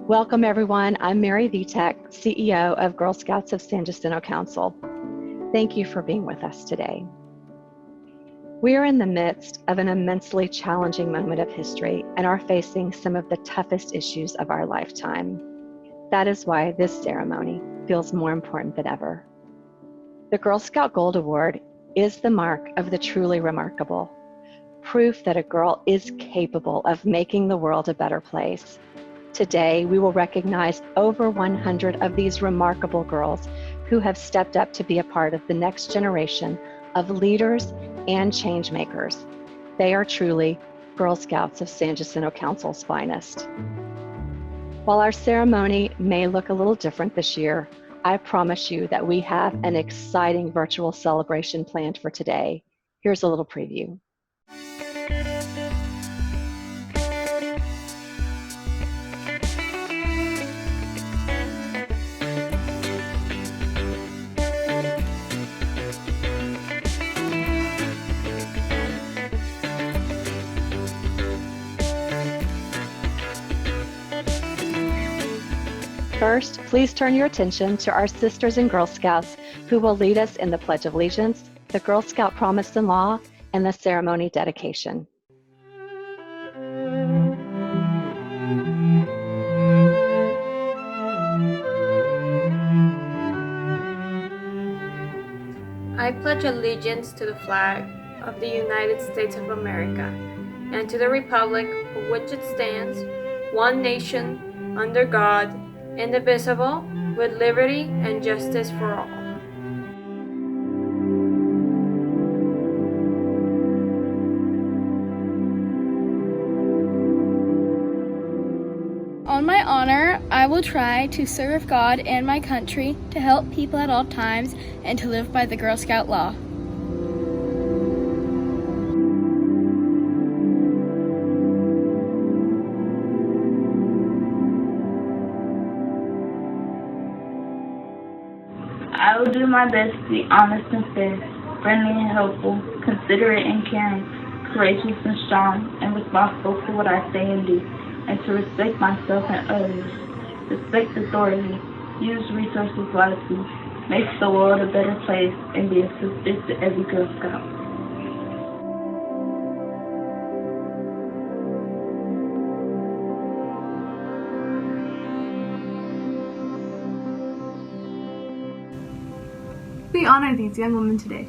Welcome everyone, I'm Mary Vitek, CEO of Girl Scouts of San Jacinto Council. Thank you for being with us today. We are in the midst of an immensely challenging moment of history and are facing some of the toughest issues of our lifetime. That is why this ceremony feels more important than ever. The Girl Scout Gold Award is the mark of the truly remarkable, proof that a girl is capable of making the world a better place. Today, we will recognize over 100 of these remarkable girls who have stepped up to be a part of the next generation of leaders and change makers. They are truly Girl Scouts of San Jacinto Council's finest. While our ceremony may look a little different this year, I promise you that we have an exciting virtual celebration planned for today. Here's a little preview. First, please turn your attention to our sisters in Girl Scouts who will lead us in the Pledge of Allegiance, the Girl Scout Promise and Law, and the ceremony dedication. I pledge allegiance to the flag of the United States of America and to the republic for which it stands, one nation, under God, indivisible, with liberty and justice for all. On my honor, I will try to serve God and my country, to help people at all times, and to live by the Girl Scout law. I will do my best to be honest and fair, friendly and helpful, considerate and caring, courageous and strong, and responsible for what I say and do, and to respect myself and others, respect authority, use resources wisely, make the world a better place, and be a sister to every Girl Scout. We honor these young women today.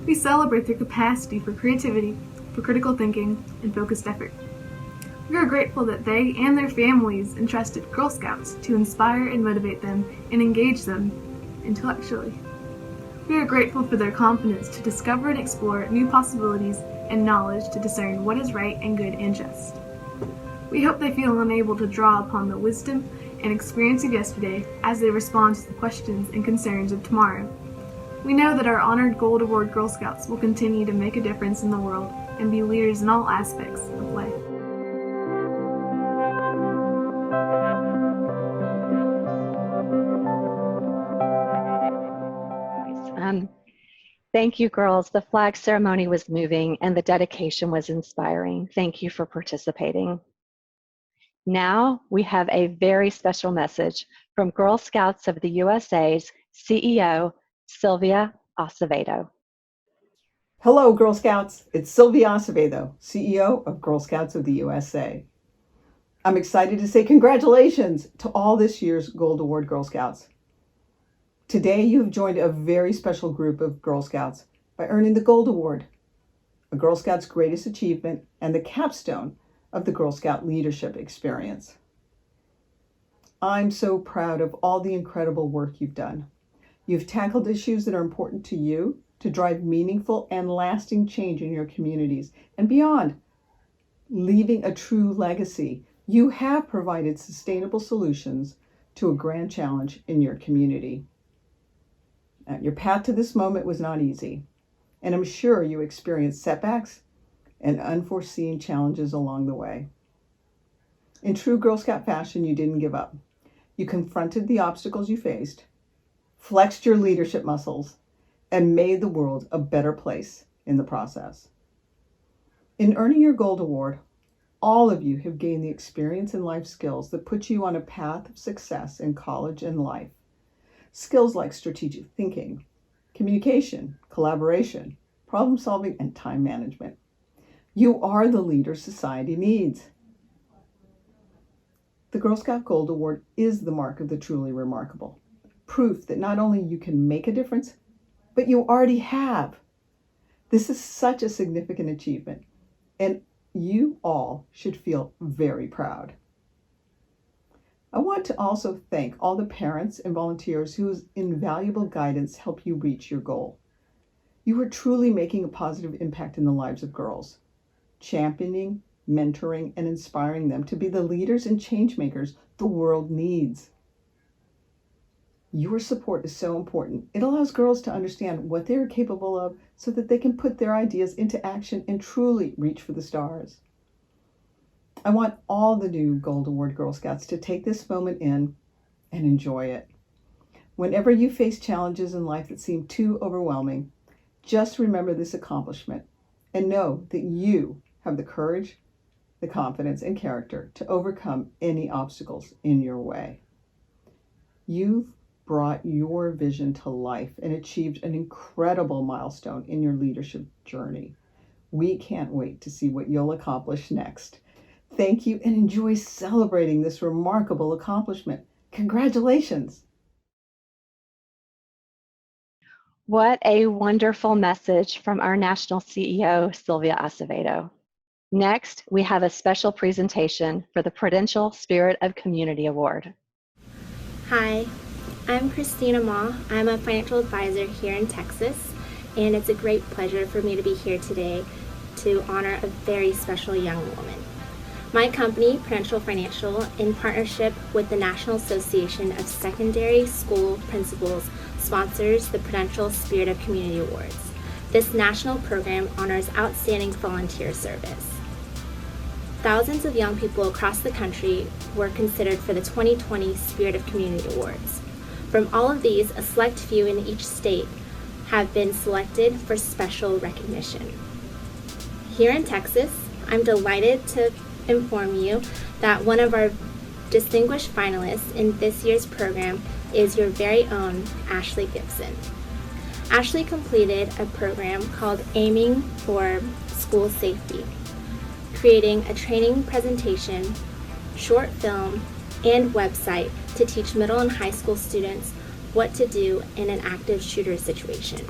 We celebrate their capacity for creativity, for critical thinking, and focused effort. We are grateful that they and their families entrusted Girl Scouts to inspire and motivate them and engage them intellectually. We are grateful for their confidence to discover and explore new possibilities and knowledge to discern what is right and good and just. We hope they feel unable to draw upon the wisdom and experience of yesterday as they respond to the questions and concerns of tomorrow. We know that our honored Gold Award Girl Scouts will continue to make a difference in the world and be leaders in all aspects of life. Thank you, girls. The flag ceremony was moving and the dedication was inspiring. Thank you for participating. Now we have a very special message from Girl Scouts of the USA's CEO, Sylvia Acevedo. Hello, Girl Scouts. It's Sylvia Acevedo, CEO of Girl Scouts of the USA. I'm excited to say congratulations to all this year's Gold Award Girl Scouts. Today, you have joined a very special group of Girl Scouts by earning the Gold Award, a Girl Scout's greatest achievement and the capstone of the Girl Scout leadership experience. I'm so proud of all the incredible work you've done. You've tackled issues that are important to you to drive meaningful and lasting change in your communities and beyond. Leaving a true legacy, you have provided sustainable solutions to a grand challenge in your community. Your path to this moment was not easy, and I'm sure you experienced setbacks and unforeseen challenges along the way. In true Girl Scout fashion, you didn't give up. You confronted the obstacles you faced, flexed your leadership muscles, and made the world a better place in the process. In earning your Gold Award, all of you have gained the experience and life skills that put you on a path of success in college and life. Skills like strategic thinking, communication, collaboration, problem solving, and time management. You are the leader society needs. The Girl Scout Gold Award is the mark of the truly remarkable. Proof that not only you can make a difference, but you already have. This is such a significant achievement, and you all should feel very proud. I want to also thank all the parents and volunteers whose invaluable guidance helped you reach your goal. You are truly making a positive impact in the lives of girls, championing, mentoring, and inspiring them to be the leaders and change makers the world needs. Your support is so important. It allows girls to understand what they are capable of so that they can put their ideas into action and truly reach for the stars. I want all the new Gold Award Girl Scouts to take this moment in and enjoy it. Whenever you face challenges in life that seem too overwhelming, just remember this accomplishment and know that you have the courage, the confidence, and character to overcome any obstacles in your way. You've brought your vision to life and achieved an incredible milestone in your leadership journey. We can't wait to see what you'll accomplish next. Thank you and enjoy celebrating this remarkable accomplishment. Congratulations. What a wonderful message from our national CEO, Sylvia Acevedo. Next, we have a special presentation for the Prudential Spirit of Community Award. Hi, I'm Christina Ma. I'm a financial advisor here in Texas, and it's a great pleasure for me to be here today to honor a very special young woman. My company, Prudential Financial, in partnership with the National Association of Secondary School Principals, sponsors the Prudential Spirit of Community Awards. This national program honors outstanding volunteer service. Thousands of young people across the country were considered for the 2020 Spirit of Community Awards. From all of these, a select few in each state have been selected for special recognition. Here in Texas, I'm delighted to inform you that one of our distinguished finalists in this year's program is your very own Ashley Gibson. Ashley completed a program called Aiming for School Safety, creating a training presentation, short film, and website to teach middle and high school students what to do in an active shooter situation.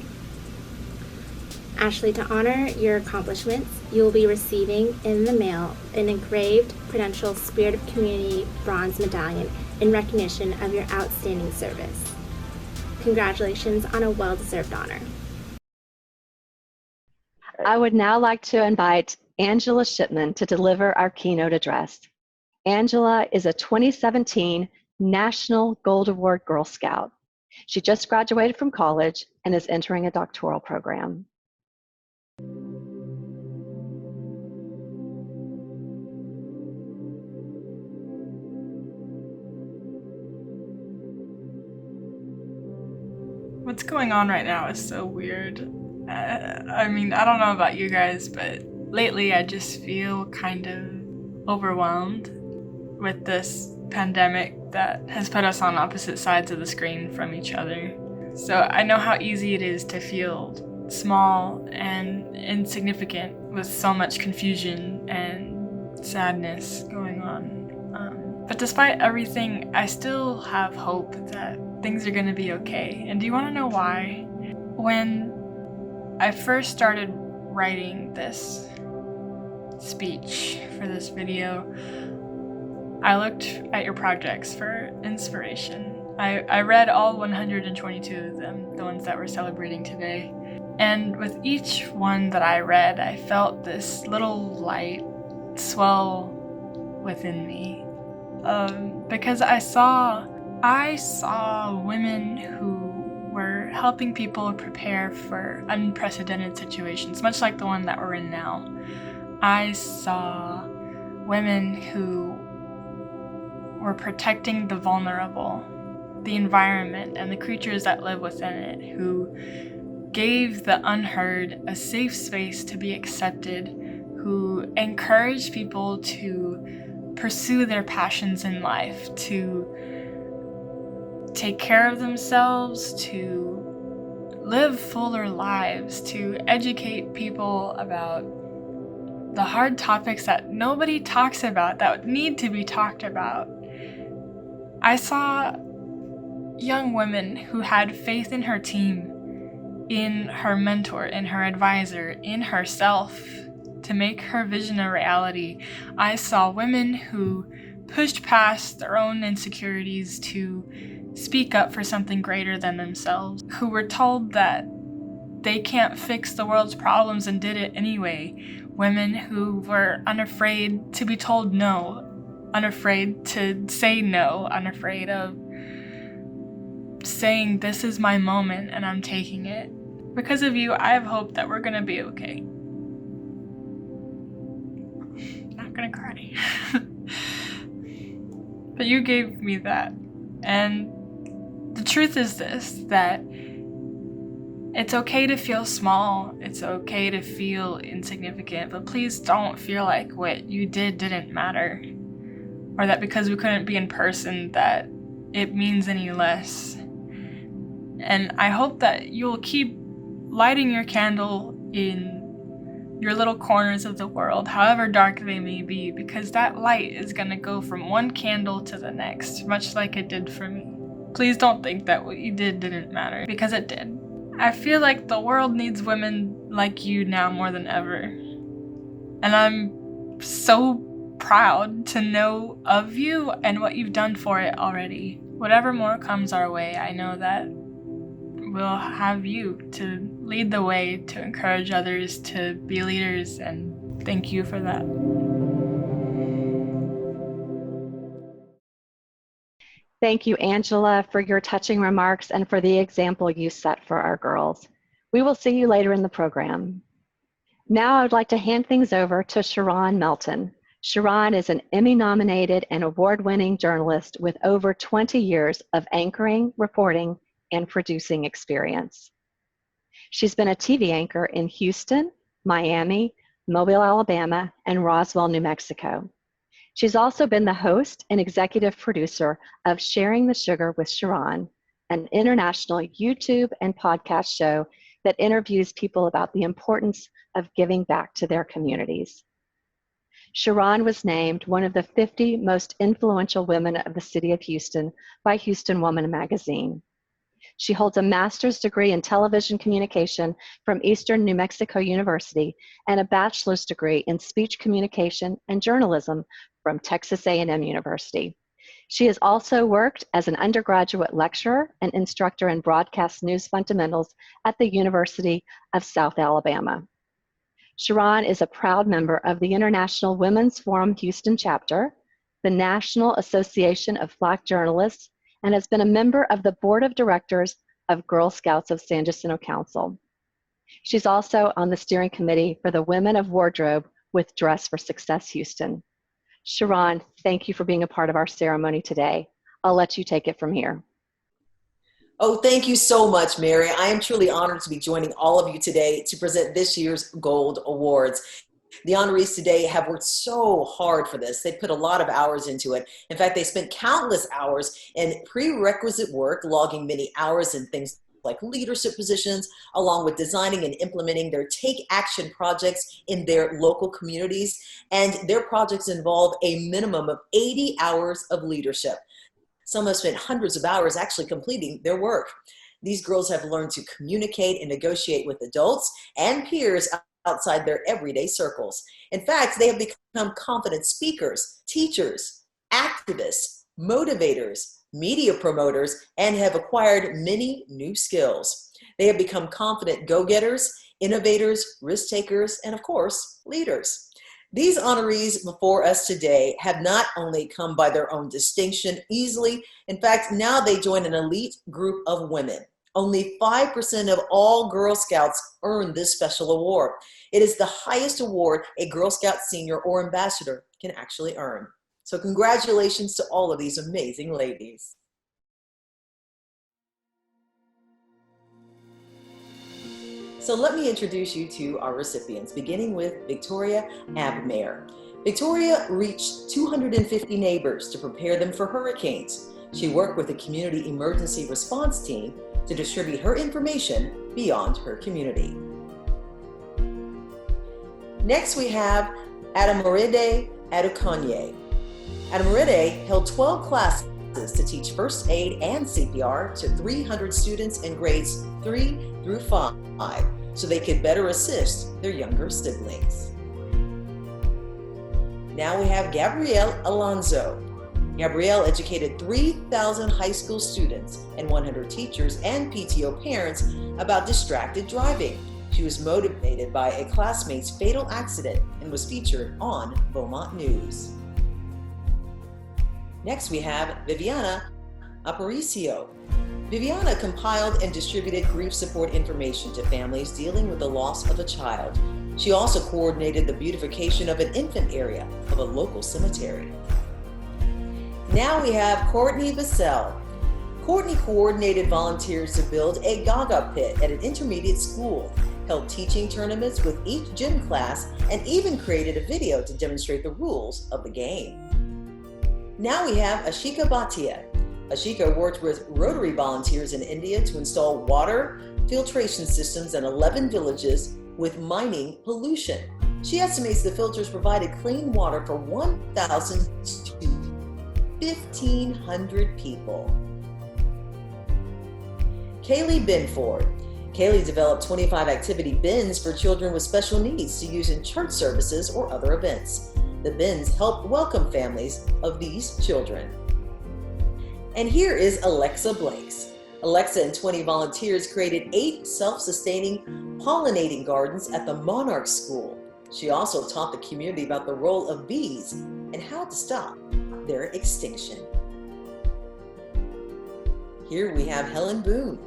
Ashley, to honor your accomplishments, you will be receiving in the mail an engraved Prudential Spirit of Community bronze medallion in recognition of your outstanding service. Congratulations on a well-deserved honor. I would now like to invite Angela Shipman to deliver our keynote address. Angela is a 2017 National Gold Award Girl Scout. She just graduated from college and is entering a doctoral program. What's going on right now is so weird. I mean, I don't know about you guys, but lately I just feel kind of overwhelmed with this pandemic that has put us on opposite sides of the screen from each other. So I know how easy it is to feel small and insignificant with so much confusion and sadness going on. But despite everything, I still have hope that things are gonna be okay. And do you wanna know why? When I first started writing this speech for this video, I looked at your projects for inspiration. I read all 122 of them, the ones that we're celebrating today. And with each one that I read, I felt this little light swell within me. Because I saw women who were helping people prepare for unprecedented situations, much like the one that we're in now. I saw women who were protecting the vulnerable, the environment, and the creatures that live within it, who gave the unheard a safe space to be accepted, who encouraged people to pursue their passions in life, to take care of themselves, to live fuller lives, to educate people about the hard topics that nobody talks about, that need to be talked about. I saw young women who had faith in her team, in her mentor, in her advisor, in herself, to make her vision a reality. I saw women who pushed past their own insecurities to speak up for something greater than themselves, who were told that they can't fix the world's problems and did it anyway. Women who were unafraid to be told no, unafraid to say no, unafraid of saying, this is my moment and I'm taking it. Because of you, I have hope that we're gonna be okay. Not gonna cry. But you gave me that. And the truth is this, that it's okay to feel small, it's okay to feel insignificant, but please don't feel like what you did didn't matter. Or that because we couldn't be in person that it means any less. And I hope that you'll keep lighting your candle in your little corners of the world, however dark they may be, because that light is going to go from one candle to the next, much like it did for me. Please don't think that what you did didn't matter, because it did. I feel like the world needs women like you now more than ever. And I'm so proud to know of you and what you've done for it already. Whatever more comes our way, I know that we'll have you to lead the way, to encourage others to be leaders, and thank you for that. Thank you, Angela, for your touching remarks and for the example you set for our girls. We will see you later in the program. Now I would like to hand things over to Sharon Melton. Sharon is an Emmy-nominated and award-winning journalist with over 20 years of anchoring, reporting, and producing experience. She's been a TV anchor in Houston, Miami, Mobile, Alabama, and Roswell, New Mexico. She's also been the host and executive producer of Sharing the Sugar with Sharon, an international YouTube and podcast show that interviews people about the importance of giving back to their communities. Sharon was named one of the 50 most influential women of the city of Houston by Houston Woman magazine. She holds a master's degree in television communication from Eastern New Mexico University and a bachelor's degree in speech communication and journalism from Texas A&M University. She has also worked as an undergraduate lecturer and instructor in broadcast news fundamentals at the University of South Alabama. Sharon is a proud member of the International Women's Forum Houston chapter, the National Association of Black Journalists, and has been a member of the Board of Directors of Girl Scouts of San Jacinto Council. She's also on the steering committee for the Women of Wardrobe with Dress for Success Houston. Sharon, thank you for being a part of our ceremony today. I'll let you take it from here. Oh, thank you so much, Mary. I am truly honored to be joining all of you today to present this year's Gold Awards. The honorees today have worked so hard for this. They put a lot of hours into it. In fact, they spent countless hours in prerequisite work, logging many hours in things like leadership positions, along with designing and implementing their Take Action projects in their local communities. And their projects involve a minimum of 80 hours of leadership. Some have spent hundreds of hours actually completing their work. These girls have learned to communicate and negotiate with adults and peers outside their everyday circles. In fact, they have become confident speakers, teachers, activists, motivators, media promoters, and have acquired many new skills. They have become confident go-getters, innovators, risk takers, and of course, leaders. These honorees before us today have not only come by their own distinction easily, in fact, now they join an elite group of women. Only 5% of all Girl Scouts earn this special award. It is the highest award a Girl Scout senior or ambassador can actually earn. So congratulations to all of these amazing ladies. So let me introduce you to our recipients, beginning with Victoria Abmayer. Victoria reached 250 neighbors to prepare them for hurricanes. She worked with the Community Emergency Response Team to distribute her information beyond her community. Next, we have Adamaride Adukonye. Adamaride held 12 classes to teach first aid and CPR to 300 students in grades 3 through 5, so they could better assist their younger siblings. Now we have Gabrielle Alonzo. Gabrielle educated 3,000 high school students and 100 teachers and PTO parents about distracted driving. She was motivated by a classmate's fatal accident and was featured on Beaumont News. Next, we have Viviana Aparicio. Viviana compiled and distributed grief support information to families dealing with the loss of a child. She also coordinated the beautification of an infant area of a local cemetery. Now we have Courtney Vassell. Courtney coordinated volunteers to build a Gaga pit at an intermediate school, held teaching tournaments with each gym class, and even created a video to demonstrate the rules of the game. Now we have Ashika Bhatia. Ashika worked with Rotary volunteers in India to install water filtration systems in 11 villages with mining pollution. She estimates the filters provided clean water for 1,000 to 1,500 people. Kaylee Binford. Kaylee developed 25 activity bins for children with special needs to use in church services or other events. The bins help welcome families of these children. And here is Alexa Blanks. Alexa and 20 volunteers created 8 self-sustaining pollinating gardens at the Monarch School. She also taught the community about the role of bees and how to stop their extinction. Here we have Helen Boone.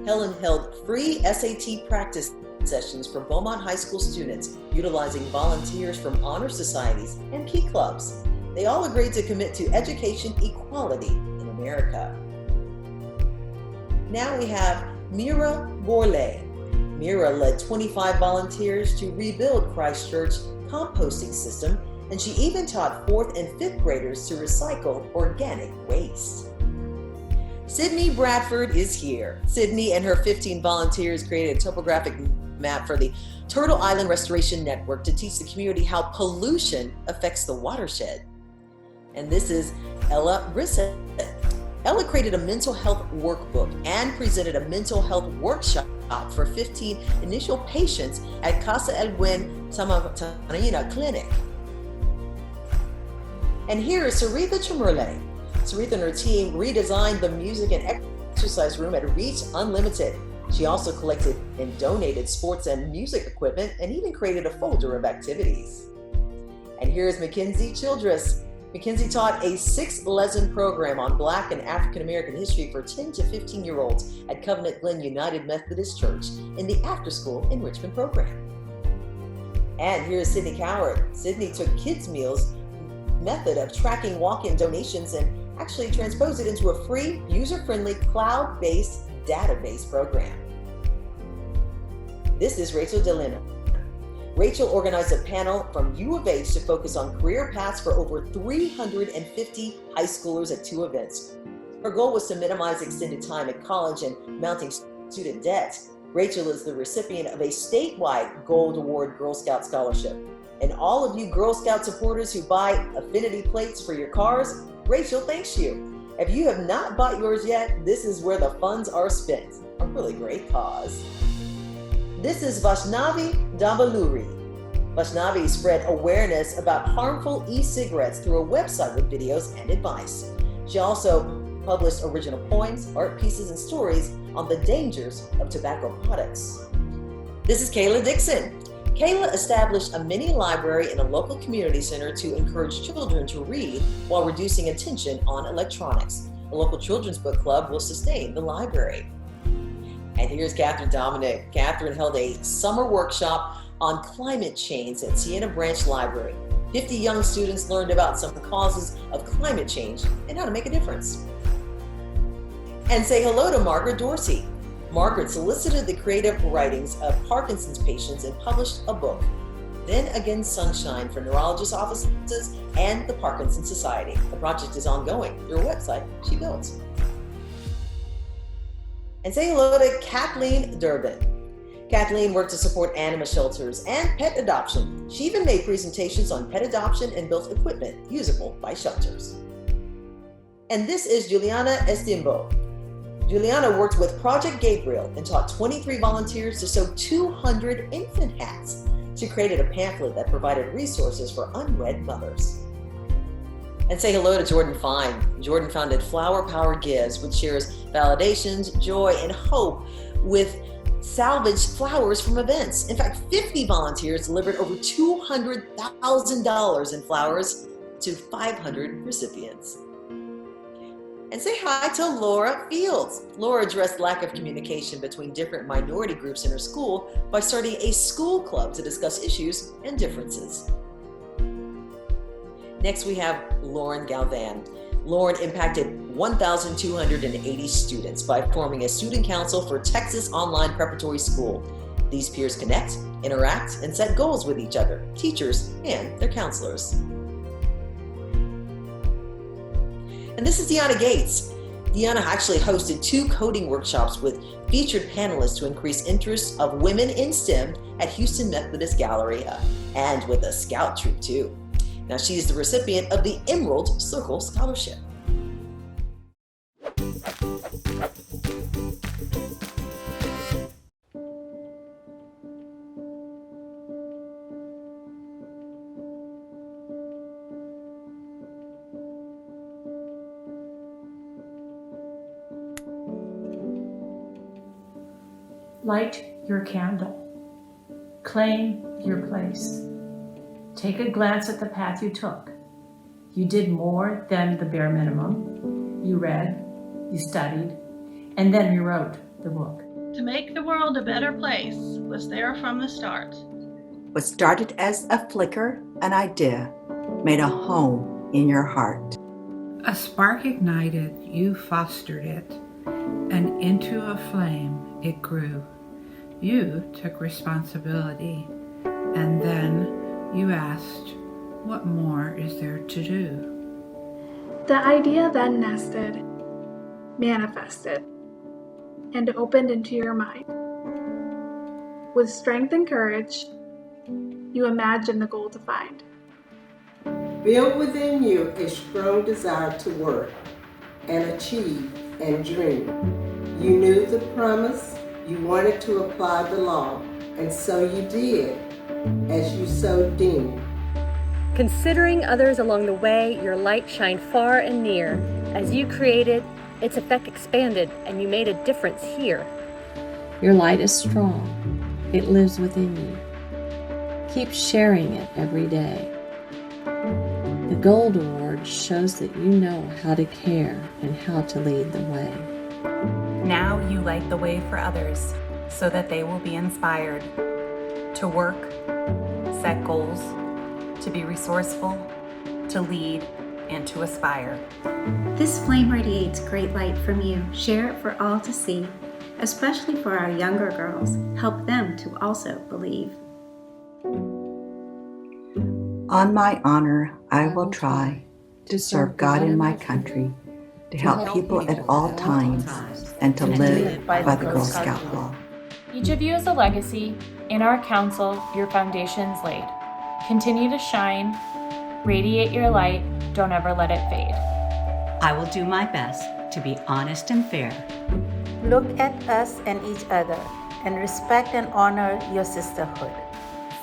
Helen held free SAT practice sessions for Beaumont High School students, utilizing volunteers from honor societies and key clubs. They all agreed to commit to education equality in America. Now we have Mira Borley. Mira led 25 volunteers to rebuild Christchurch composting system, and she even taught 4th and 5th graders to recycle organic waste. Sydney Bradford is here. Sydney and her 15 volunteers created a topographic map for the Turtle Island Restoration Network to teach the community how pollution affects the watershed. And this is Ella Brissett. Ella created a mental health workbook and presented a mental health workshop for 15 initial patients at Casa El Buen Samaritana Clinic. And here is Saritha Chamurle. Saritha and her team redesigned the music and exercise room at Reach Unlimited. She also collected and donated sports and music equipment and even created a folder of activities. And here's Mackenzie Childress. Mackenzie taught a 6-lesson program on Black and African American history for 10 to 15-year-olds at Covenant Glen United Methodist Church in the after-school enrichment program. And here's Sydney Coward. Sydney took Kids Meals method of tracking walk-in donations and actually transposed it into a free, user-friendly, cloud-based database program. This is Rachel Delino. Rachel organized a panel from U of H to focus on career paths for over 350 high schoolers at 2 events. Her goal was to minimize extended time at college and mounting student debt. Rachel is the recipient of a statewide Gold Award Girl Scout scholarship. And all of you Girl Scout supporters who buy affinity plates for your cars, Rachel thanks you. If you have not bought yours yet, this is where the funds are spent. A really great cause. This is Vaishnavi Dambaluri. Vaishnavi spread awareness about harmful e-cigarettes through a website with videos and advice. She also published original poems, art pieces, and stories on the dangers of tobacco products. This is Kayla Dixon. Kayla established a mini library in a local community center to encourage children to read while reducing attention on electronics. A local children's book club will sustain the library. And here's Catherine Dominic. Catherine held a summer workshop on climate change at Siena Branch Library. 50 young students learned about some causes of climate change and how to make a difference. And say hello to Margaret Dorsey. Margaret solicited the creative writings of Parkinson's patients and published a book, Then Again Sunshine, for neurologist offices and the Parkinson Society. The project is ongoing through a website she builds. And say hello to Kathleen Durbin. Kathleen worked to support animal shelters and pet adoption. She even made presentations on pet adoption and built equipment usable by shelters. And this is Juliana Estimbo. Juliana worked with Project Gabriel and taught 23 volunteers to sew 200 infant hats. She created a pamphlet that provided resources for unwed mothers. And say hello to Jordan Fine. Jordan founded Flower Power Gives, which shares validations, joy, and hope with salvaged flowers from events. In fact, 50 volunteers delivered over $200,000 in flowers to 500 recipients. And say hi to Laura Fields. Laura addressed lack of communication between different minority groups in her school by starting a school club to discuss issues and differences. Next, we have Lauren Galvan. Lauren impacted 1,280 students by forming a student council for Texas Online Preparatory School. These peers connect, interact, and set goals with each other, teachers, and their counselors. And this is Deanna Gates. Deanna actually hosted 2 coding workshops with featured panelists to increase interest of women in STEM at Houston Methodist Galleria and with a scout troop too. Now she is the recipient of the Emerald Circle Scholarship. Light your candle. Claim your place. Take a glance at the path you took. You did more than the bare minimum. You read, you studied, and then you wrote the book. To make the world a better place was there from the start. What started as a flicker, an idea, made a home in your heart. A spark ignited, you fostered it, and into a flame it grew. You took responsibility, and then you asked, what more is there to do? The idea then nested, manifested, and opened into your mind. With strength and courage, you imagine the goal to find. Build within you a strong desire to work and achieve and dream. You knew the promise, you wanted to apply the law, and so you did, as you so deemed. Considering others along the way, your light shined far and near. As you created, its effect expanded, and you made a difference here. Your light is strong. It lives within you. Keep sharing it every day. The Gold Award shows that you know how to care and how to lead the way. Now you light the way for others so that they will be inspired to work, set goals, to be resourceful, to lead, and to aspire. This flame radiates great light from you. Share it for all to see, especially for our younger girls. Help them to also believe. On my honor, I will try to serve God in my country, to help people at all times, and to live by the Girl Scout law. Each of you is a legacy. In our council, your foundation's laid. Continue to shine, radiate your light, don't ever let it fade. I will do my best to be honest and fair. Look at us and each other and respect and honor your sisterhood.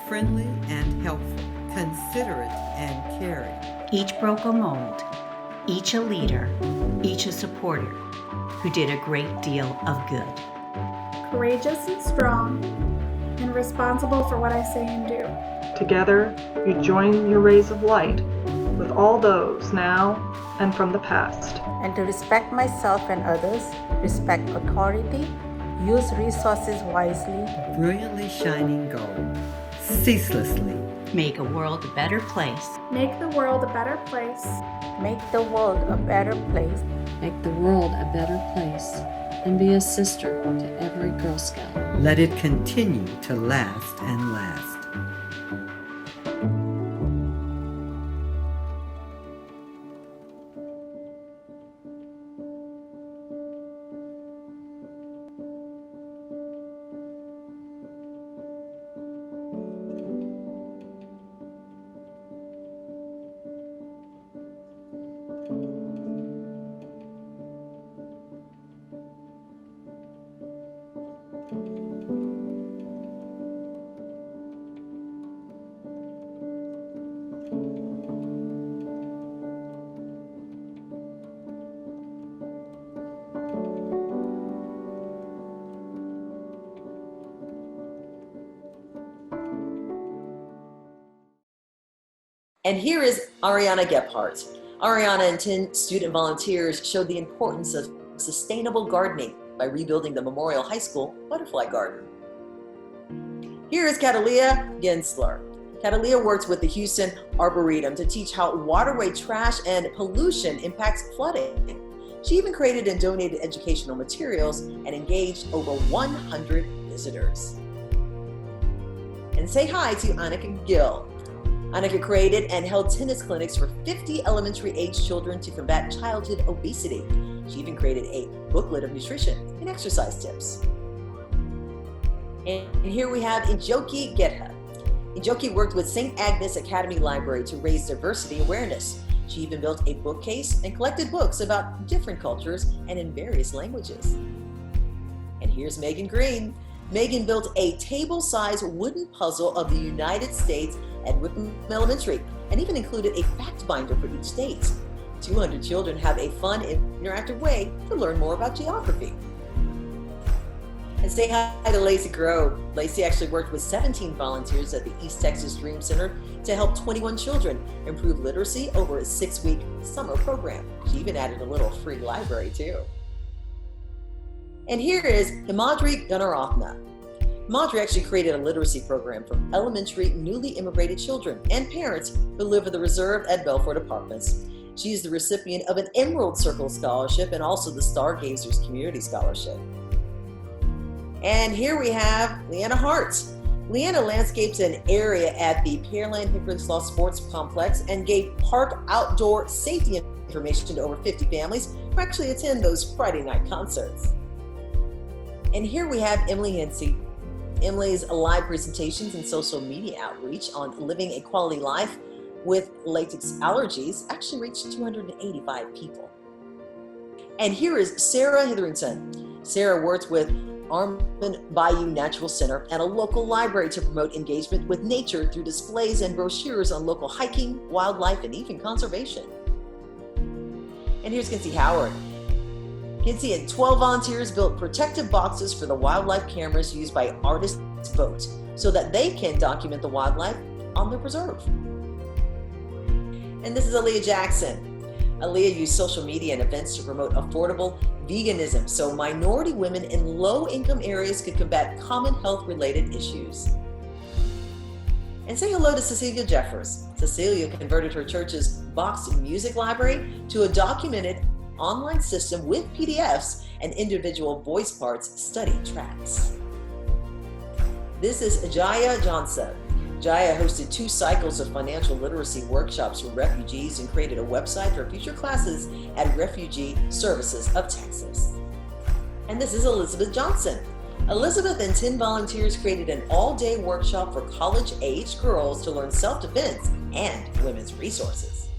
Friendly and helpful, considerate and caring. Each broke a mold, each a leader, each a supporter who did a great deal of good. Courageous and strong, and responsible for what I say and do. Together, you join your rays of light with all those now and from the past. And to respect myself and others, respect authority, use resources wisely. Brilliantly shining gold, ceaselessly. Make a world a better place. Make the world a better place. Make the world a better place. Make the world a better place. And be a sister to every Girl Scout. Let it continue to last and last. And here is Ariana Gephardt. Ariana and 10 student volunteers showed the importance of sustainable gardening by rebuilding the Memorial High School butterfly garden. Here is Catalia Gensler. Catalia works with the Houston Arboretum to teach how waterway trash and pollution impacts flooding. She even created and donated educational materials and engaged over 100 visitors. And say hi to Annika Gill. Annika created and held tennis clinics for 50 elementary age children to combat childhood obesity. She even created a booklet of nutrition and exercise tips. And here we have Njoki Getha. Njoki worked with St. Agnes Academy Library to raise diversity awareness. She even built a bookcase and collected books about different cultures and in various languages. And here's Megan Green. Megan built a table-sized wooden puzzle of the United States at Whitman Elementary and even included a fact binder for each state. 200 children have a fun and interactive way to learn more about geography. And say hi to Lacey Grove. Lacey actually worked with 17 volunteers at the East Texas Dream Center to help 21 children improve literacy over a 6-week summer program. She even added a little free library too. And here is Himadri Gunaratna. Himadri actually created a literacy program for elementary newly immigrated children and parents who live in the Reserve at Belfort Apartments. She is the recipient of an Emerald Circle Scholarship and also the Stargazers Community Scholarship. And here we have Leanna Hart. Leanna landscapes an area at the Pearland Hickory Slaw Sports Complex and gave park outdoor safety information to over 50 families who actually attend those Friday night concerts. And here we have Emily Hensey. Emily's live presentations and social media outreach on living a quality life with latex allergies actually reached 285 people. And here is Sarah Hitherington. Sarah worked with Armand Bayou Natural Center and a local library to promote engagement with nature through displays and brochures on local hiking, wildlife, and even conservation. And here's Kinsey Howard. Kinsey and 12 volunteers built protective boxes for the wildlife cameras used by artists' boats so that they can document the wildlife on their preserve. And this is Aaliyah Jackson. Aaliyah used social media and events to promote affordable veganism so minority women in low-income areas could combat common health-related issues. And say hello to Cecilia Jeffers. Cecilia converted her church's boxed music library to a documented online system with PDFs and individual voice parts study tracks. This is Jaya Johnson. Jaya hosted 2 cycles of financial literacy workshops for refugees and created a website for future classes at Refugee Services of Texas. And this is Elizabeth Johnson. Elizabeth and 10 volunteers created an all-day workshop for college-aged girls to learn self-defense and women's resources.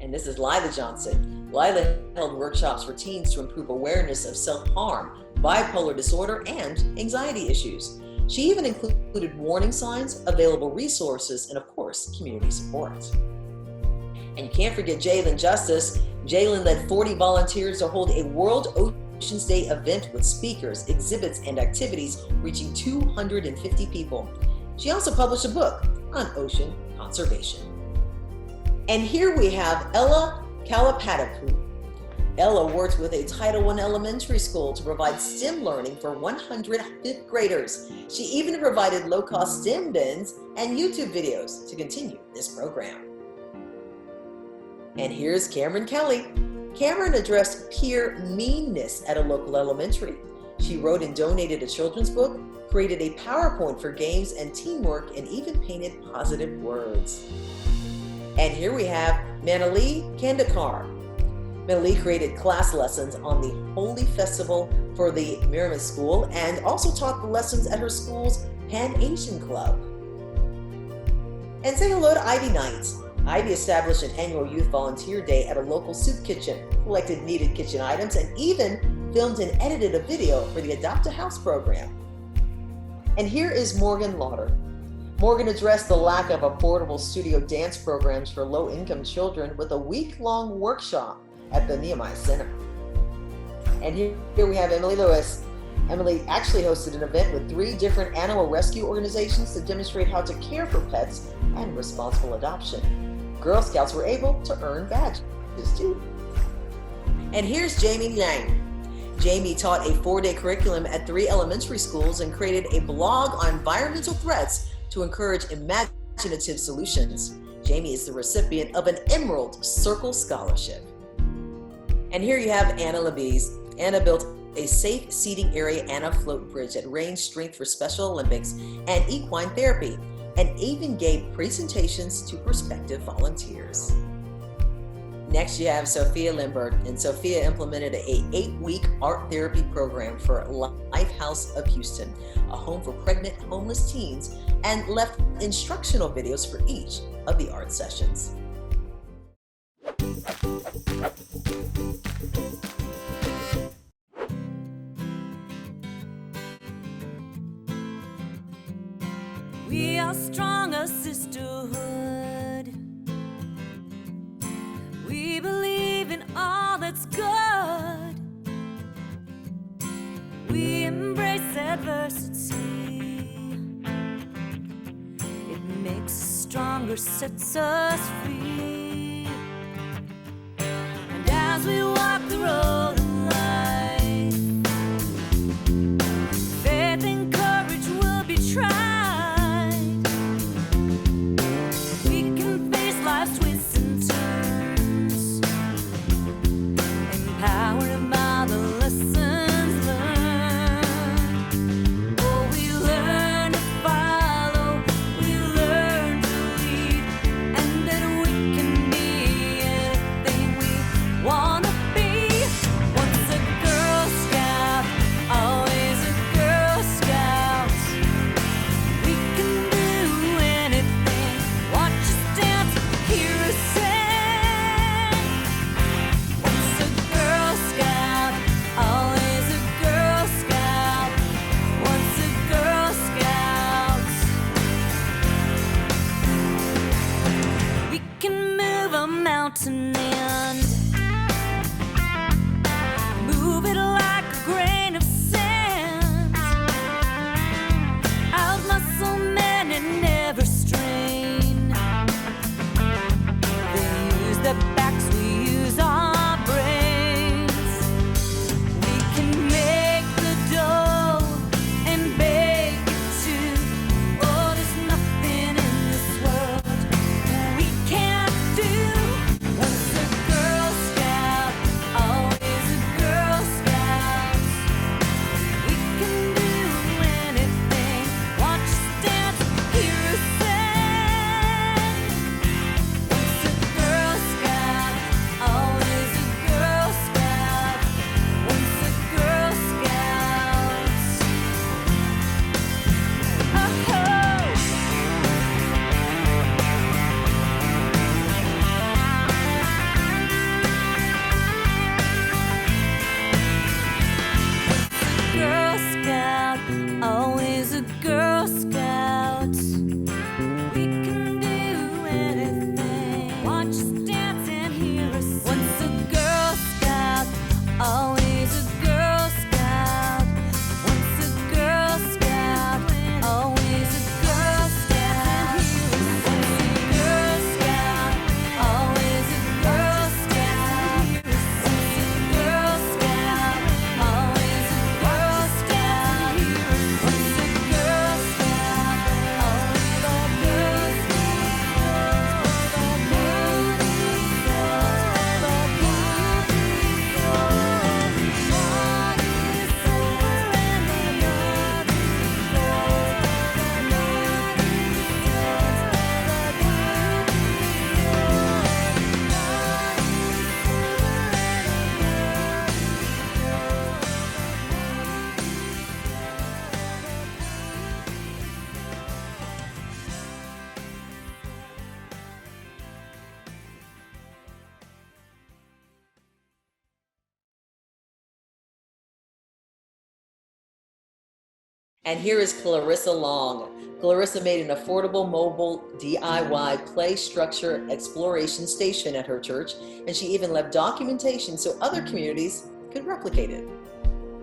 And this is Lila Johnson. Lila held workshops for teens to improve awareness of self-harm, bipolar disorder, and anxiety issues. She even included warning signs, available resources, and of course, community support. And you can't forget Jalen Justice. Jalen led 40 volunteers to hold a World Oceans Day event with speakers, exhibits, and activities reaching 250 people. She also published a book on ocean conservation. And here we have Ella Kalapatapu. Ella worked with a Title I elementary school to provide STEM learning for 100 fifth graders. She even provided low-cost STEM bins and YouTube videos to continue this program. And here's Cameron Kelly. Cameron addressed peer meanness at a local elementary. She wrote and donated a children's book, created a PowerPoint for games and teamwork, and even painted positive words. And here we have Manali Kandakar. Manali created class lessons on the Holy Festival for the Merriman School and also taught the lessons at her school's Pan-Asian Club. And say hello to Ivy Knight. Ivy established an annual Youth Volunteer Day at a local soup kitchen, collected needed kitchen items, and even filmed and edited a video for the Adopt a House program. And here is Morgan Lauder. Morgan addressed the lack of affordable studio dance programs for low-income children with a week-long workshop at the Nehemiah Center. And here we have Emily Lewis. Emily actually hosted an event with 3 different animal rescue organizations to demonstrate how to care for pets and responsible adoption. Girl Scouts were able to earn badges too. And here's Jamie Yang. Jamie taught a 4-day curriculum at 3 elementary schools and created a blog on environmental threats to encourage imaginative solutions. Jamie is the recipient of an Emerald Circle Scholarship. And here you have Anna Labise. Anna built a safe seating area Anna float bridge at range strength for Special Olympics and equine therapy, and even gave presentations to prospective volunteers. Next, you have Sophia Limbert, and Sophia implemented an 8-week art therapy program for Lifehouse of Houston, a home for pregnant homeless teens, and left instructional videos for each of the art sessions. We are strong, a sisterhood. We believe in all that's good. We embrace adversity. It makes us stronger, sets us free. And as we walk the road of life, faith and courage will be tried. Life's twists and turns, empowered by the lessons learned. Oh, we learn to follow, we learn to lead, and that we can be anything we want to be. Once a Girl Scout, always a Girl Scout. We can do anything, watch us dance, hear us sing. Once a Girl Scout, always a Girl Scout. Once a Girl Scout. We can move a mountain and move it like a grain of sand. Out muscle men and never strain. They use their backs, we use our brains. We can make the dough and bake it too. Oh, there's nothing in this world we can't do. Once a Girl Scout, always a Girl Scout. We can do anything, watch us dance, hear us sing. Once a Girl Scout, always a Girl Scout. Once a Girl Scout. Oh. Girl Scout, always a Girl Scout. We can do anything, watch us dance and hear us. Once a Girl Scout, always a Girl Scout. Once a Girl Scout, always a Girl Scout. Once a Girl Scout, always a Girl Scout. Once a Girl Scout, always a Girl Scout. Once a Girl Scout, always a Girl And here is Clarissa Long. Clarissa made an affordable mobile DIY play structure exploration station at her church, and she even left documentation so other communities could replicate it.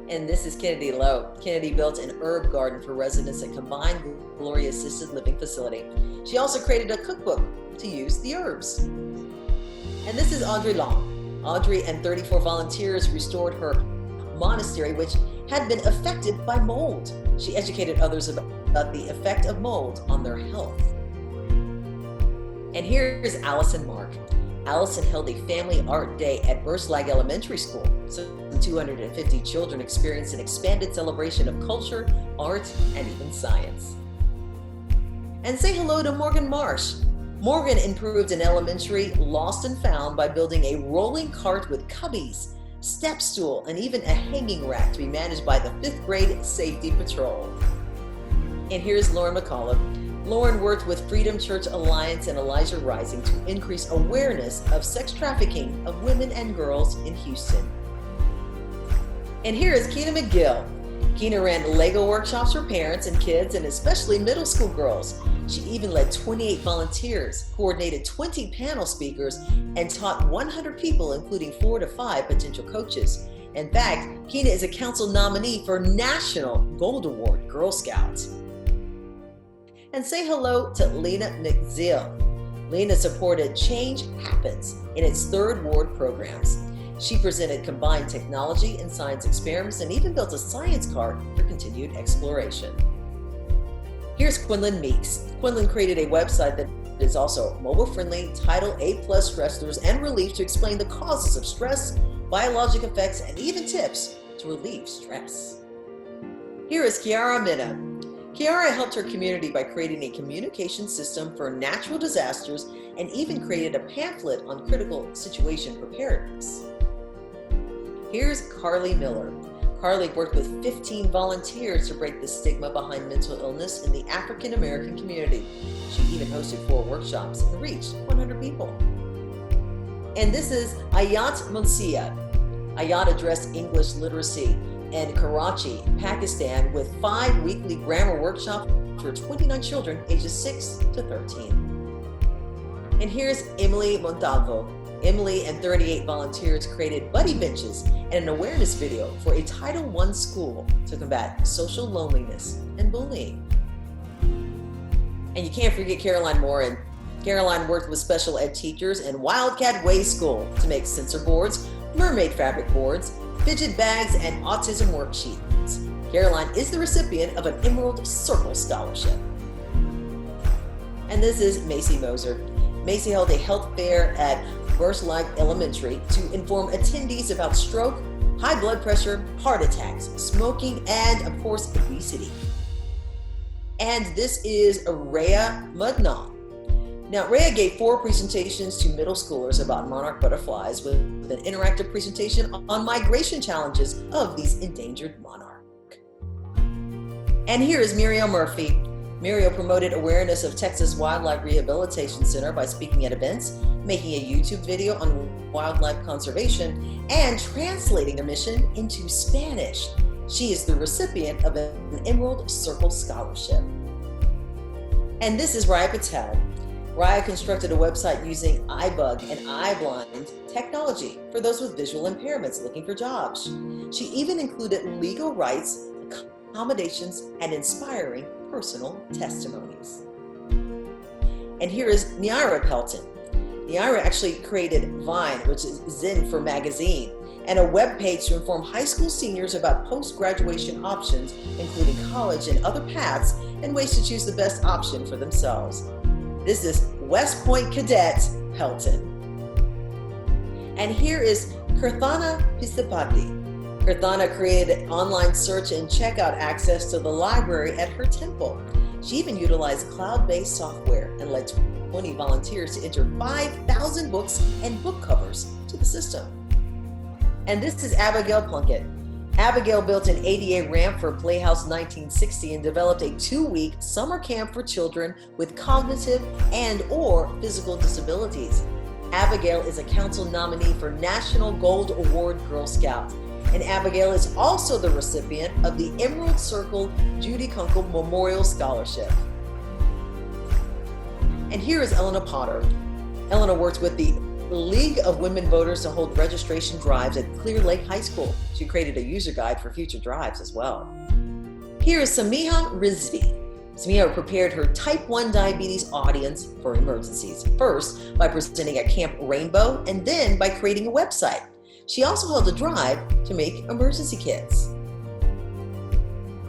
And this is Kennedy Lowe. Kennedy built an herb garden for residents at Combined Glory Assisted Living Facility. She also created a cookbook to use the herbs. And this is Audrey Long. Audrey and 34 volunteers restored her monastery, which had been affected by mold. She educated others about the effect of mold on their health. And here is Allison Mark. Allison held a family art day at Burslag Elementary School. So 250 children experienced an expanded celebration of culture, art, and even science. And say hello to Morgan Marsh. Morgan improved an elementary lost and found by building a rolling cart with cubbies, step stool, and even a hanging rack to be managed by the 5th grade safety patrol. And here's Lauren McCullough. Lauren worked with Freedom Church Alliance and Elijah Rising to increase awareness of sex trafficking of women and girls in Houston. And here is Keena McGill. Keena ran Lego workshops for parents and kids, and especially middle school girls. She even led 28 volunteers, coordinated 20 panel speakers, and taught 100 people, including 4 to 5 potential coaches. In fact, Keena is a council nominee for National Gold Award Girl Scouts. And say hello to Lena McZill. Lena supported Change Happens in its 3rd Ward programs. She presented combined technology and science experiments and even built a science cart for continued exploration. Here's Quinlan Meeks. Quinlan created a website that is also mobile-friendly, Title A+ wrestlers and relief to explain the causes of stress, biologic effects, and even tips to relieve stress. Here is Kiara Minna. Kiara helped her community by creating a communication system for natural disasters and even created a pamphlet on critical situation preparedness. Here's Carly Miller. Carly worked with 15 volunteers to break the stigma behind mental illness in the African American community. She even hosted 4 workshops and reached 100 people. And this is Ayat Munsia. Ayat addressed English literacy in Karachi, Pakistan, with 5 weekly grammar workshops for 29 children ages 6 to 13. And here's Emily Montalvo. Emily and 38 volunteers created buddy benches and an awareness video for a Title I school to combat social loneliness and bullying. And you can't forget Caroline Morin. Caroline worked with special ed teachers and Wildcat Way School to make sensor boards, mermaid fabric boards, fidget bags, and autism worksheets. Caroline is the recipient of an Emerald Circle Scholarship. And this is Macy Moser. Macy held a health fair at Burslight Elementary to inform attendees about stroke, high blood pressure, heart attacks, smoking, and of course, obesity. And this is Rhea Mudnaw. Now, Rhea gave 4 presentations to middle schoolers about monarch butterflies with an interactive presentation on migration challenges of these endangered monarchs. And here is Muriel Murphy. Muriel promoted awareness of Texas Wildlife Rehabilitation Center by speaking at events, making a YouTube video on wildlife conservation, and translating their mission into Spanish. She is the recipient of an Emerald Circle Scholarship. And this is Raya Patel. Raya constructed a website using iBug and iBlind technology for those with visual impairments looking for jobs. She even included legal rights, accommodations, and inspiring personal testimonies. And here is Nyaira Pelton. Nyaira actually created Vine, which is Zen for magazine, and a web page to inform high school seniors about post-graduation options, including college and other paths, and ways to choose the best option for themselves. This is West Point Cadet Pelton. And here is Kirthana Pisapati. Kirthana created online search and checkout access to the library at her temple. She even utilized cloud-based software and led 20 volunteers to enter 5,000 books and book covers to the system. And this is Abigail Plunkett. Abigail built an ADA ramp for Playhouse 1960 and developed a 2-week summer camp for children with cognitive and/or physical disabilities. Abigail is a council nominee for National Gold Award Girl Scout. And Abigail is also the recipient of the Emerald Circle Judy Kunkel Memorial Scholarship. And here is Elena Potter. Elena worked with the League of Women Voters to hold registration drives at Clear Lake High School. She created a user guide for future drives as well. Here is Samiha Rizvi. Samiha prepared her type 1 diabetes audience for emergencies, first by presenting at Camp Rainbow and then by creating a website. She also held a drive to make emergency kits.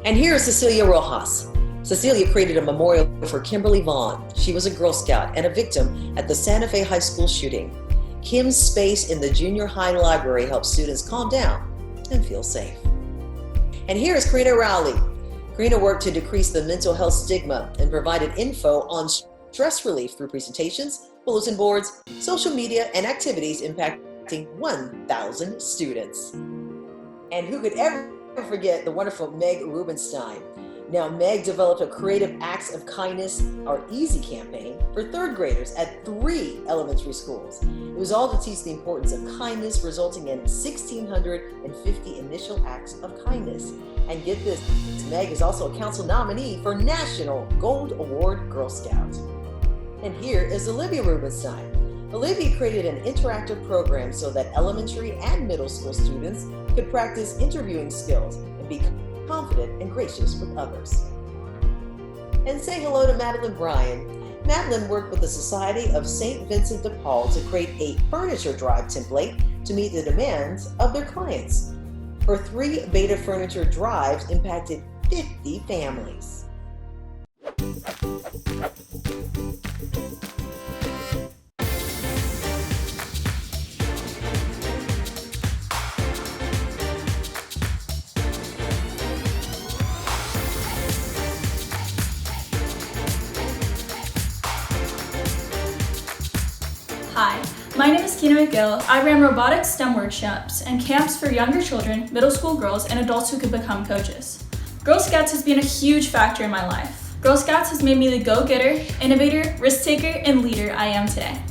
And here is Cecilia Rojas. Cecilia created a memorial for Kimberly Vaughn. She was a Girl Scout and a victim at the Santa Fe High School shooting. Kim's space in the junior high library helps students calm down and feel safe. And here is Karina Rowley. Karina worked to decrease the mental health stigma and provided info on stress relief through presentations, bulletin boards, social media, and activities impacting 1,000 students. And who could ever forget the wonderful Meg Rubenstein? Now, Meg developed a creative Acts of Kindness or EASY campaign for third graders at 3 elementary schools. It was all to teach the importance of kindness, resulting in 1,650 initial acts of kindness. And get this, Meg is also a council nominee for National Gold Award Girl Scout. And here is Olivia Rubenstein. Olivia created an interactive program so that elementary and middle school students could practice interviewing skills and be confident and gracious with others. And say hello to Madeline Bryan. Madeline worked with the Society of St. Vincent de Paul to create a furniture drive template to meet the demands of their clients. Her 3 beta furniture drives impacted 50 families. Hi, my name is Keynote McGill. I ran robotics STEM workshops and camps for younger children, middle school girls, and adults who could become coaches. Girl Scouts has been a huge factor in my life. Girl Scouts has made me the go-getter, innovator, risk-taker, and leader I am today.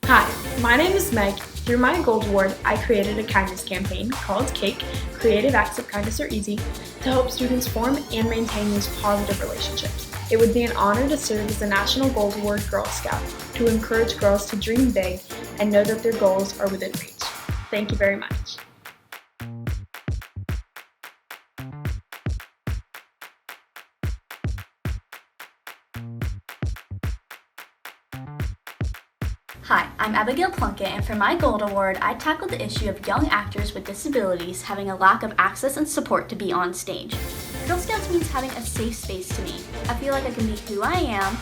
Hi, my name is Meg. Through my Gold Award, I created a kindness campaign called CAKE, Creative Acts of Kindness Are Easy, to help students form and maintain these positive relationships. It would be an honor to serve as the National Gold Award Girl Scout to encourage girls to dream big and know that their goals are within reach. Thank you very much. Hi, I'm Abigail Plunkett, and for my Gold Award, I tackled the issue of young actors with disabilities having a lack of access and support to be on stage. Girl Scouts means having a safe space to me. I feel like I can be who I am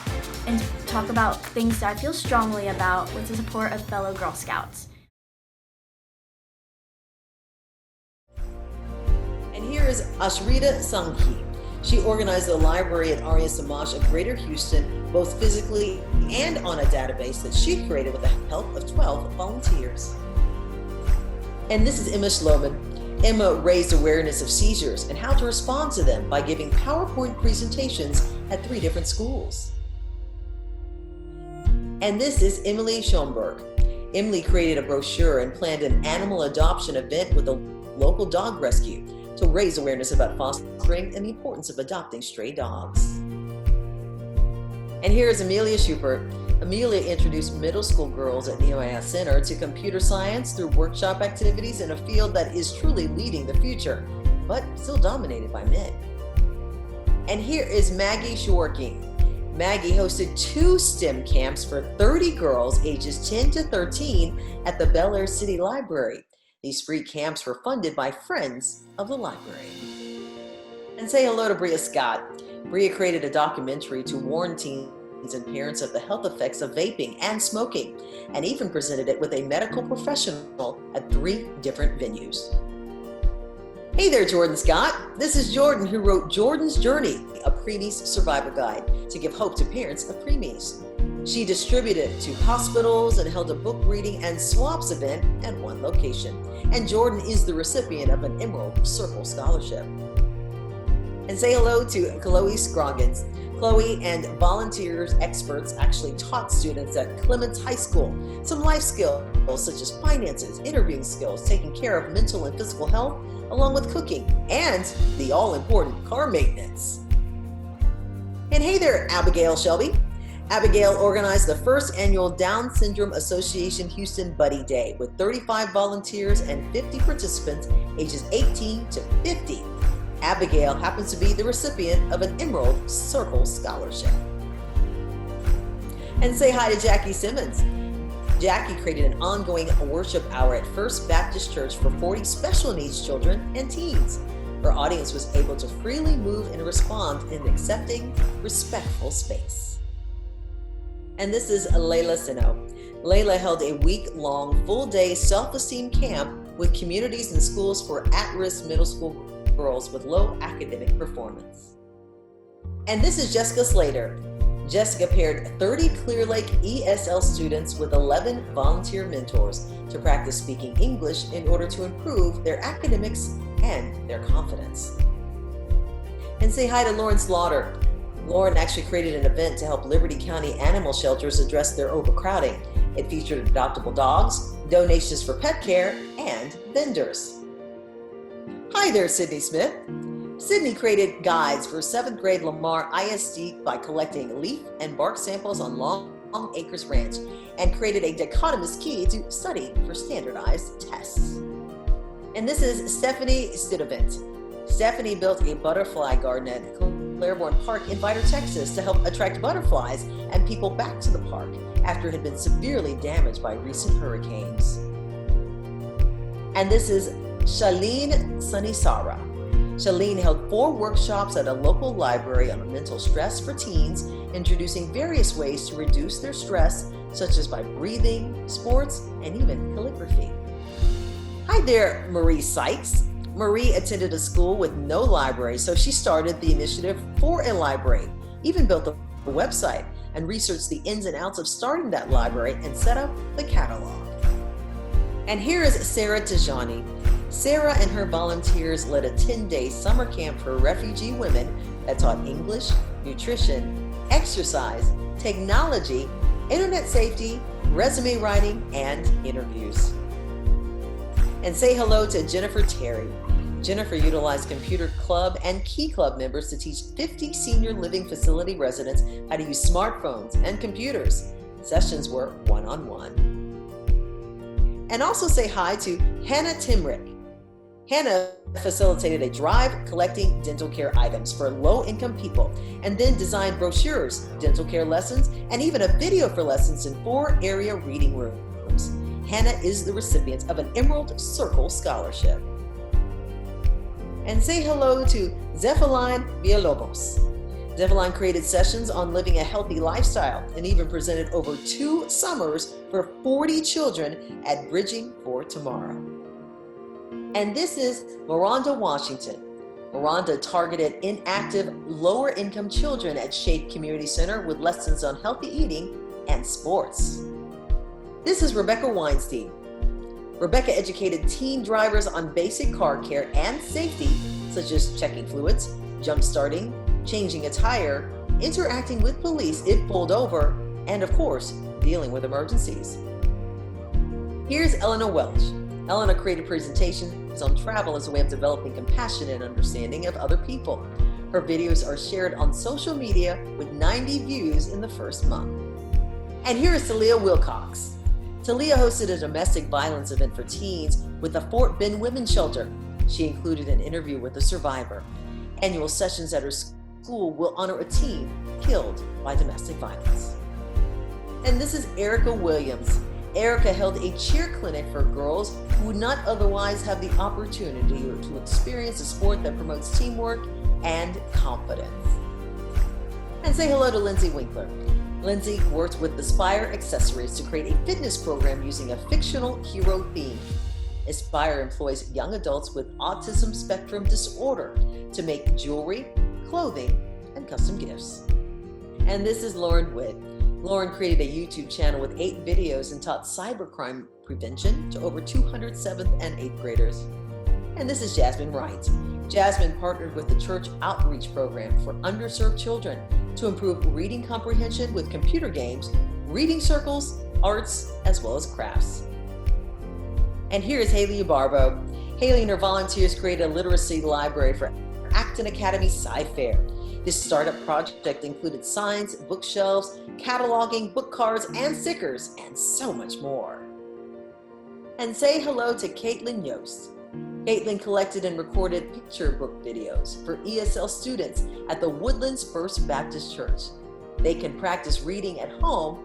and talk about things that I feel strongly about with the support of fellow Girl Scouts. And here is Ashrita Sankhi. She organized the library at Arya Samash of Greater Houston, both physically and on a database that she created with the help of 12 volunteers. And this is Emma Schloman. Emma raised awareness of seizures and how to respond to them by giving PowerPoint presentations at 3 different schools. And this is Emily Schoenberg. Emily created a brochure and planned an animal adoption event with a local dog rescue to raise awareness about fostering and the importance of adopting stray dogs. And here is Amelia Schubert. Amelia introduced middle school girls at Nehemiah Center to computer science through workshop activities in a field that is truly leading the future, but still dominated by men. And here is Maggie Schwarking. Maggie hosted 2 STEM camps for 30 girls ages 10 to 13 at the Bel Air City Library. These free camps were funded by friends of the library. And say hello to Bria Scott. Bria created a documentary to warn teens and parents of the health effects of vaping and smoking, and even presented it with a medical professional at 3 different venues. Hey there, Jordan Scott. This is Jordan, who wrote Jordan's Journey, a preemies survivor guide to give hope to parents of preemies. She distributed it to hospitals and held a book reading and swaps event at 1 location. And Jordan is the recipient of an Emerald Circle Scholarship. And say hello to Chloe Scroggins. Chloe and volunteers experts actually taught students at Clements High School some life skills such as finances, interviewing skills, taking care of mental and physical health, along with cooking, and the all-important car maintenance. And hey there, Abigail Shelby. Abigail organized the first annual Down Syndrome Association Houston Buddy Day with 35 volunteers and 50 participants ages 18 to 50. Abigail happens to be the recipient of an Emerald Circle Scholarship. And say hi to Jackie Simmons. Jackie created an ongoing worship hour at First Baptist Church for 40 special needs children and teens. Her audience was able to freely move and respond in an accepting, respectful space. And this is Layla Sino. Layla held a week-long, full-day self-esteem camp with communities and schools for at-risk middle school girls with low academic performance. And this is Jessica Slater. Jessica paired 30 Clear Lake ESL students with 11 volunteer mentors to practice speaking English in order to improve their academics and their confidence. And say hi to Lauren Slaughter. Lauren actually created an event to help Liberty County animal shelters address their overcrowding. It featured adoptable dogs, donations for pet care, and vendors. Hi there, Sydney Smith. Sydney created guides for 7th grade Lamar ISD by collecting leaf and bark samples on Long Acres Ranch and created a dichotomous key to study for standardized tests. And this is Stephanie Studevant. Stephanie built a butterfly garden at Claiborne Park in Vidor, Texas to help attract butterflies and people back to the park after it had been severely damaged by recent hurricanes. And this is Shalene Sunisara. Shalene held 4 workshops at a local library on mental stress for teens, introducing various ways to reduce their stress, such as by breathing, sports, and even calligraphy. Hi there, Marie Sykes. Marie attended a school with no library, so she started the initiative for a library, even built a website, and researched the ins and outs of starting that library and set up the catalog. And here is Sarah Tajani. Sarah and her volunteers led a 10-day summer camp for refugee women that taught English, nutrition, exercise, technology, internet safety, resume writing, and interviews. And say hello to Jennifer Terry. Jennifer utilized Computer Club and Key Club members to teach 50 senior living facility residents how to use smartphones and computers. Sessions were one-on-one. And also say hi to Hannah Timrick. Hannah facilitated a drive collecting dental care items for low-income people and then designed brochures, dental care lessons, and even a video for lessons in 4 area reading rooms. Hannah is the recipient of an Emerald Circle Scholarship. And say hello to Zephaline Villalobos. Zephaline created sessions on living a healthy lifestyle and even presented over 2 summers for 40 children at Bridging for Tomorrow. And this is Miranda Washington. Miranda targeted inactive, lower-income children at Shade Community Center with lessons on healthy eating and sports. This is Rebecca Weinstein. Rebecca educated teen drivers on basic car care and safety, such as checking fluids, jump-starting, changing a tire, interacting with police if pulled over, and of course, dealing with emergencies. Here's Elena Welch. Elena created presentations on travel as a way of developing compassion and understanding of other people. Her videos are shared on social media with 90 views in the first month. And here is Talia Wilcox. Talia hosted a domestic violence event for teens with the Fort Bend Women's Shelter. She included an interview with a survivor. Annual sessions at her school will honor a teen killed by domestic violence. And this is Erica Williams. Erica held a cheer clinic for girls who would not otherwise have the opportunity to experience a sport that promotes teamwork and confidence. And say hello to Lindsay Winkler. Lindsay worked with Aspire Accessories to create a fitness program using a fictional hero theme. Aspire employs young adults with autism spectrum disorder to make jewelry, clothing, and custom gifts. And this is Lauren Witt. Lauren created a YouTube channel with 8 videos and taught cybercrime prevention to over 200 7th and 8th graders. And this is Jasmine Wright. Jasmine partnered with the Church Outreach Program for underserved children to improve reading comprehension with computer games, reading circles, arts, as well as crafts. And here is Haley Barbo. Haley and her volunteers created a literacy library for Acton Academy Sci-Fair. This startup project included signs, bookshelves, cataloging, book cards, and stickers, and so much more. And say hello to Caitlin Yost. Caitlin collected and recorded picture book videos for ESL students at the Woodlands First Baptist Church. They can practice reading at home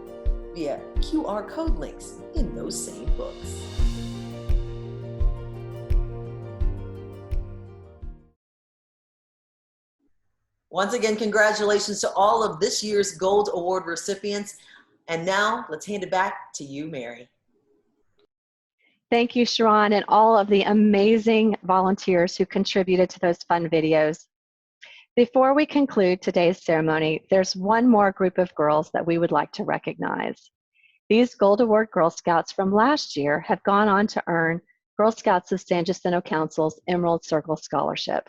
via QR code links in those same books. Once again, congratulations to all of this year's Gold Award recipients. And now let's hand it back to you, Mary. Thank you, Sharon, and all of the amazing volunteers who contributed to those fun videos. Before we conclude today's ceremony, there's one more group of girls that we would like to recognize. These Gold Award Girl Scouts from last year have gone on to earn Girl Scouts of San Jacinto Council's Emerald Circle Scholarship.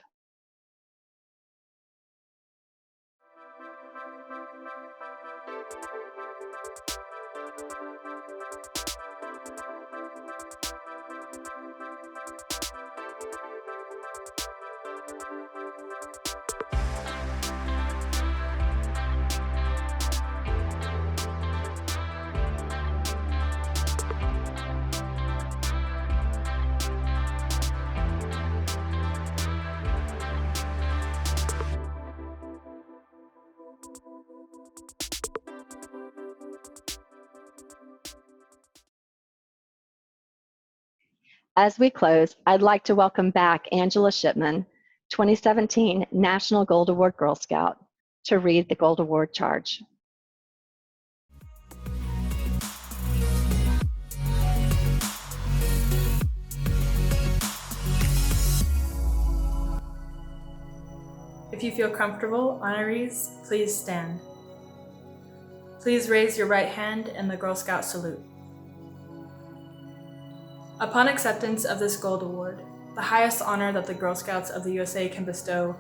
As we close, I'd like to welcome back Angela Shipman, 2017 National Gold Award Girl Scout, to read the Gold Award charge. If you feel comfortable, honorees, please stand. Please raise your right hand in the Girl Scout salute. Upon acceptance of this Gold Award, the highest honor that the Girl Scouts of the USA can bestow,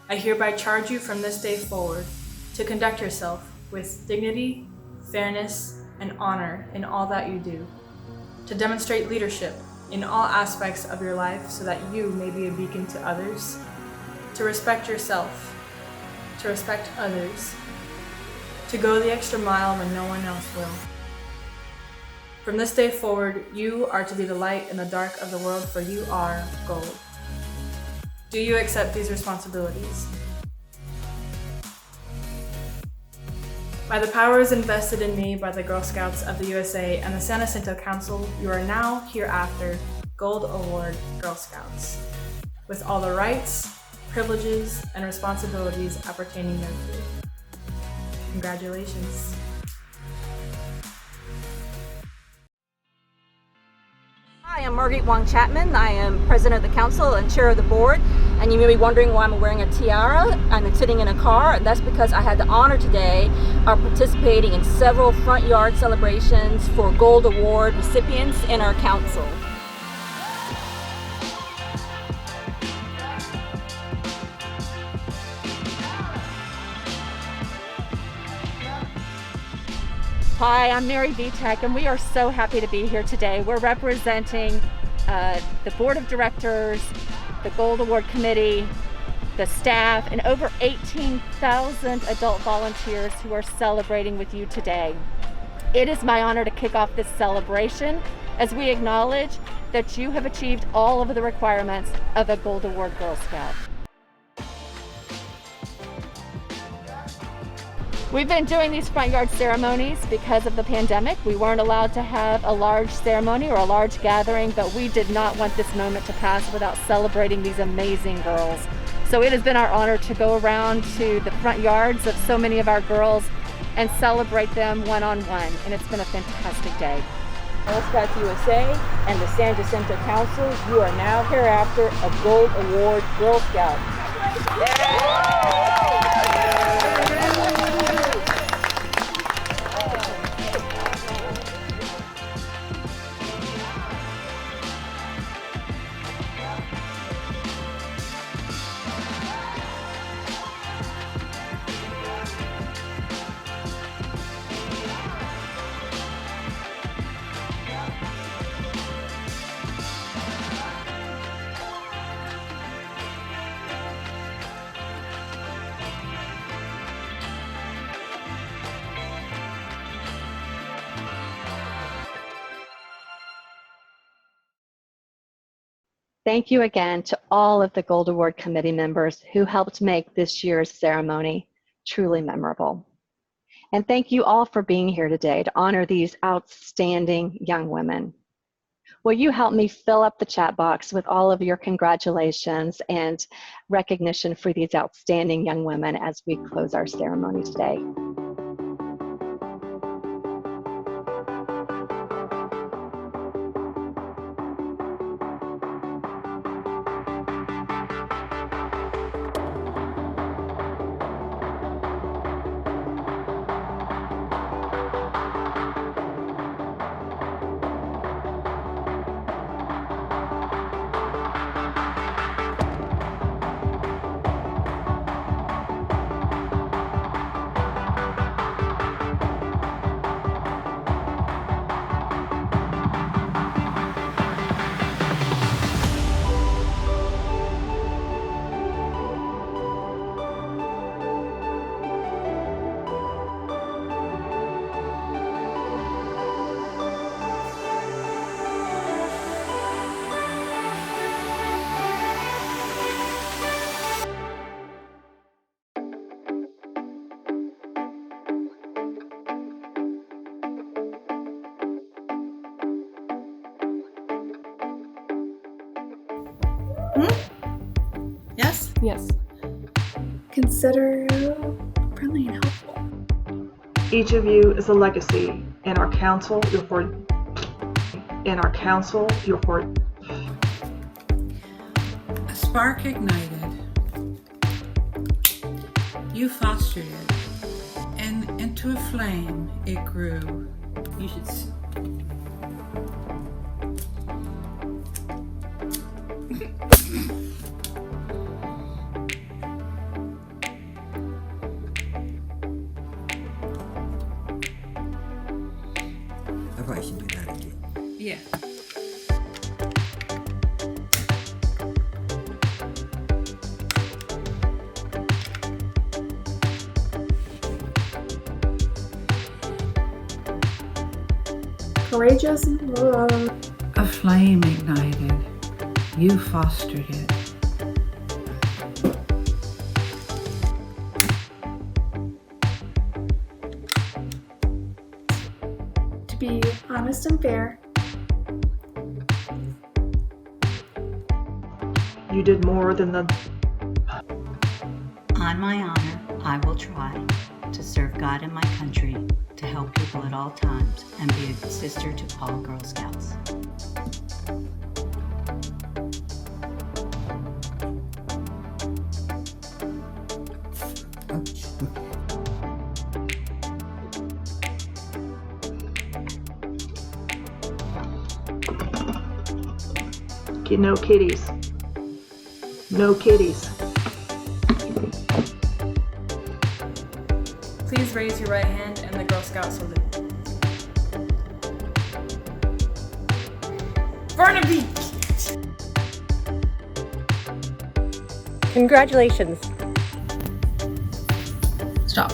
I hereby charge you from this day forward to conduct yourself with dignity, fairness, and honor in all that you do, to demonstrate leadership in all aspects of your life so that you may be a beacon to others, to respect yourself, to respect others, to go the extra mile when no one else will. From this day forward, you are to be the light in the dark of the world, for you are gold. Do you accept these responsibilities? By the powers invested in me by the Girl Scouts of the USA and the San Jacinto Council, you are now hereafter Gold Award Girl Scouts, with all the rights, privileges, and responsibilities appertaining thereto. Congratulations. Hi, I'm Margaret Wong Chapman. I am president of the council and chair of the board. And you may be wondering why I'm wearing a tiara. I'm sitting in a car, and that's because I had the honor today of participating in several front yard celebrations for Gold Award recipients in our council. Hi, I'm Mary Vitek, and we are so happy to be here today. We're representing the Board of Directors, the Gold Award Committee, the staff, and over 18,000 adult volunteers who are celebrating with you today. It is my honor to kick off this celebration as we acknowledge that you have achieved all of the requirements of a Gold Award Girl Scout. We've been doing these front yard ceremonies because of the pandemic. We weren't allowed to have a large ceremony or a large gathering, but we did not want this moment to pass without celebrating these amazing girls. So it has been our honor to go around to the front yards of so many of our girls and celebrate them one-on-one, and it's been a fantastic day. Girl Scouts USA and the San Jacinto Council, you are now hereafter a Gold Award Girl Scout. Yay! Thank you again to all of the Gold Award Committee members who helped make this year's ceremony truly memorable. And thank you all for being here today to honor these outstanding young women. Will you help me fill up the chat box with all of your congratulations and recognition for these outstanding young women as we close our ceremony today? Yes? Yes. Consider friendly and helpful. Each of you is a legacy. In our council, you're for. A spark ignited. You fostered it, and into a flame it grew. You should. I probably should do that again. Yeah. Courageous. A flame ignited. You fostered it. To be honest and fair. You did more than the. On my honor, I will try to serve God and my country, to help people at all times, and be a sister to all Girl Scouts. No kitties. No kitties. Please raise your right hand and the Girl Scout salute. Barnaby! Congratulations. Stop.